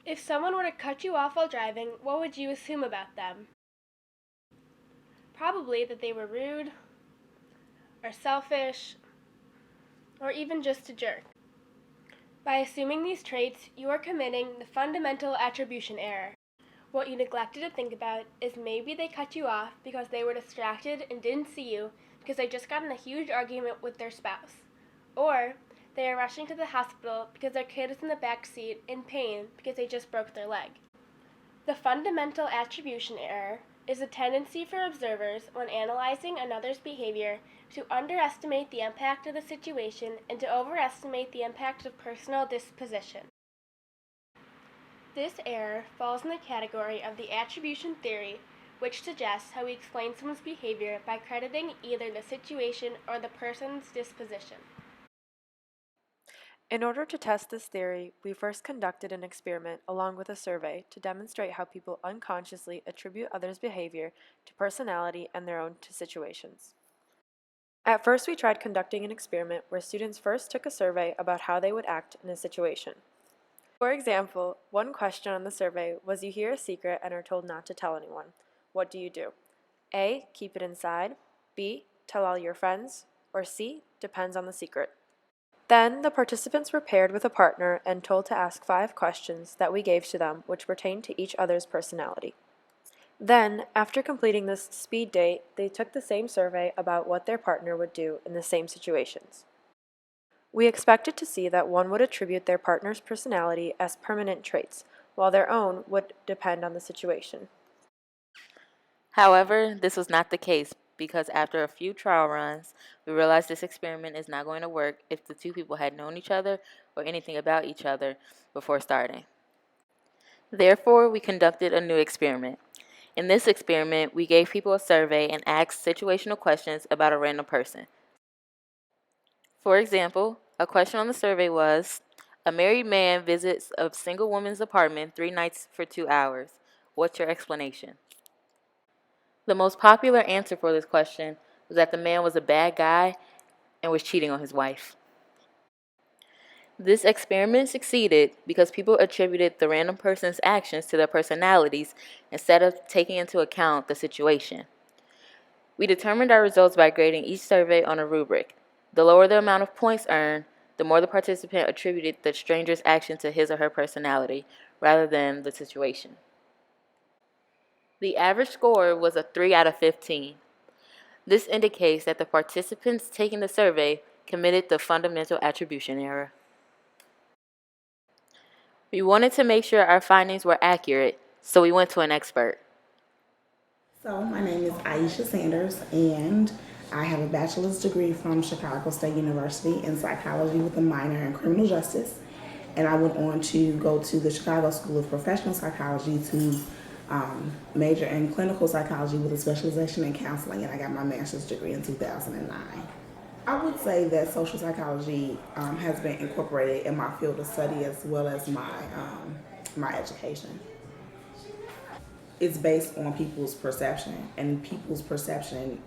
If someone were to cut you off while driving, what would you assume about them? Probably that they were rude, or selfish, or even just a jerk. By assuming these traits, you are committing the fundamental attribution error. What you neglected to think about is maybe they cut you off because they were distracted and didn't see you because they just got in a huge argument with their spouse. Or they are rushing to the hospital because their kid is in the back seat in pain because they just broke their leg. The fundamental attribution error is a tendency for observers when analyzing another's behavior to underestimate the impact of the situation and to overestimate the impact of personal disposition. This error falls in the category of the attribution theory, which suggests how we explain someone's behavior by crediting either the situation or the person's disposition. In order to test this theory, we first conducted an experiment along with a survey to demonstrate how people unconsciously attribute others' behavior to personality and their own to situations. At first, we tried conducting an experiment where students first took a survey about how they would act in a situation. For example, one question on the survey was you hear a secret and are told not to tell anyone. What do you do? A. Keep it inside. B. Tell all your friends. Or C. Depends on the secret. Then, the participants were paired with a partner and told to ask 5 questions that we gave to them which pertained to each other's personality. Then, after completing this speed date, they took the same survey about what their partner would do in the same situations. We expected to see that one would attribute their partner's personality as permanent traits, while their own would depend on the situation. However, this was not the case because after a few trial runs, we realized this experiment is not going to work if the two people had known each other or anything about each other before starting. Therefore, we conducted a new experiment. In this experiment, we gave people a survey and asked situational questions about a random person. For example, a question on the survey was, a married man visits a single woman's apartment 3 nights for 2 hours. What's your explanation? The most popular answer for this question was that the man was a bad guy and was cheating on his wife. This experiment succeeded because people attributed the random person's actions to their personalities instead of taking into account the situation. We determined our results by grading each survey on a rubric. The lower the amount of points earned, the more the participant attributed the stranger's action to his or her personality rather than the situation. The average score was a 3 out of 15. This indicates that the participants taking the survey committed the fundamental attribution error. We wanted to make sure our findings were accurate, so we went to an expert. So my name is Aisha Sanders, and I have a bachelor's degree from Chicago State University in psychology with a minor in criminal justice. And I went on to go to the Chicago School of Professional Psychology to major in clinical psychology with a specialization in counseling, and I got my master's degree in 2009. I would say that social psychology has been incorporated in my field of study as well as my education. It's based on people's perception, and people's perception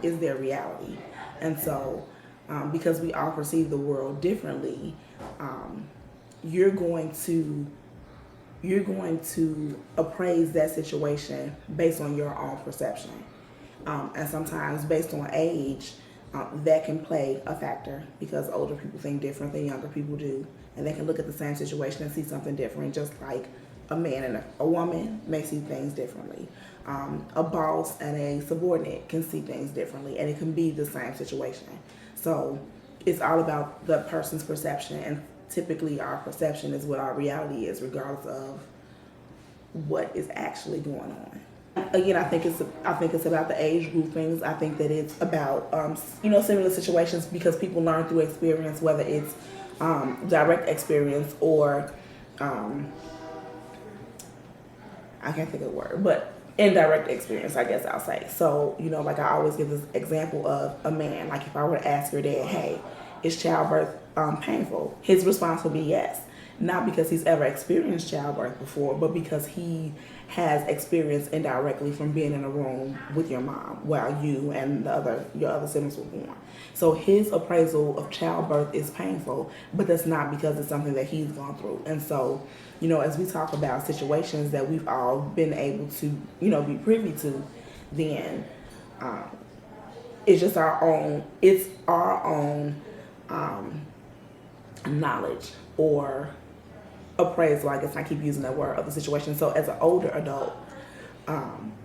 is their reality. And so, because we all perceive the world differently, you're going to appraise that situation based on your own perception, and sometimes based on age. That can play a factor because older people think different than younger people do, and they can look at the same situation and see something different, just like a man and a woman may see things differently. A boss and a subordinate can see things differently, and it can be the same situation. So it's all about the person's perception, and typically our perception is what our reality is, regardless of what is actually going on. Again, I think it's about the age groupings. I think that it's about similar situations because people learn through experience, whether it's direct experience or I can't think of the word, but indirect experience, I guess I'll say. So, like I always give this example of a man. Like if I were to ask your dad, hey, is childbirth painful? His response would be yes. Not because he's ever experienced childbirth before, but because he has experienced indirectly from being in a room with your mom while you and your other siblings were born. So his appraisal of childbirth is painful, but that's not because it's something that he's gone through. And so, as we talk about situations that we've all been able to, be privy to, then it's just our own knowledge or appraisal, I guess I keep using that word, of the situation. So as an older adult,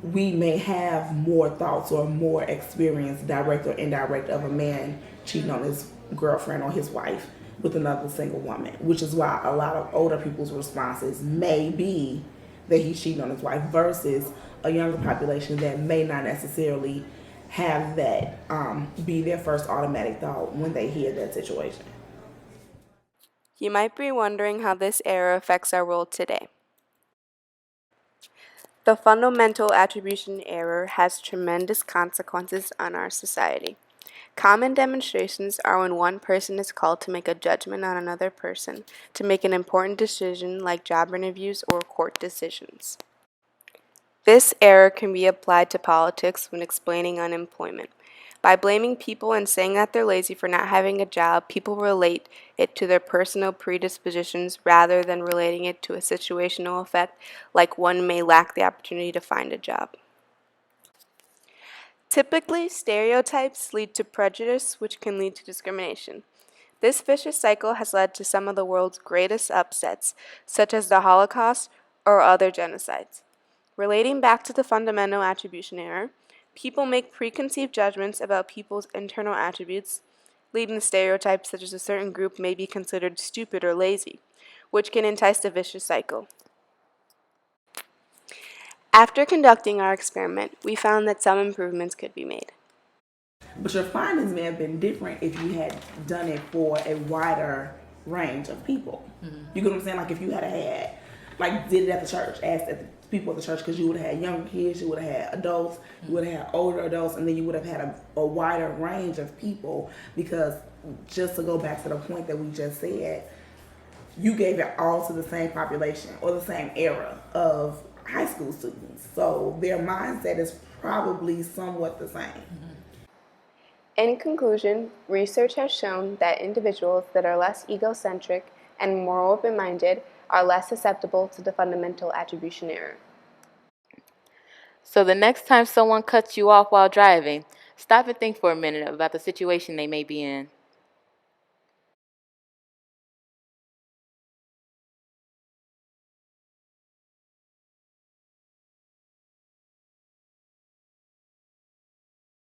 we may have more thoughts or more experience, direct or indirect, of a man cheating on his girlfriend or his wife with another single woman, which is why a lot of older people's responses may be that he's cheating on his wife versus a younger population that may not necessarily have that be their first automatic thought when they hear that situation. You might be wondering how this error affects our world today. The fundamental attribution error has tremendous consequences on our society. Common demonstrations are when one person is called to make a judgment on another person to make an important decision like job interviews or court decisions. This error can be applied to politics when explaining unemployment. By blaming people and saying that they're lazy for not having a job, people relate it to their personal predispositions rather than relating it to a situational effect, like one may lack the opportunity to find a job. Typically, stereotypes lead to prejudice, which can lead to discrimination. This vicious cycle has led to some of the world's greatest upsets, such as the Holocaust or other genocides. Relating back to the fundamental attribution error, people make preconceived judgments about people's internal attributes, leading to stereotypes such as a certain group may be considered stupid or lazy, which can entice the vicious cycle. After conducting our experiment, we found that some improvements could be made. But your findings may have been different if you had done it for a wider range of people. You get what I'm saying? Like if you did it at the church, asked at the people at the church, because you would have had younger kids, you would have had adults, you would have had older adults, and then you would have had a wider range of people. Because just to go back to the point that we just said, you gave it all to the same population or the same era of high school students. So their mindset is probably somewhat the same. In conclusion, research has shown that individuals that are less egocentric and more open-minded are less susceptible to the fundamental attribution error. So the next time someone cuts you off while driving, stop and think for a minute about the situation they may be in.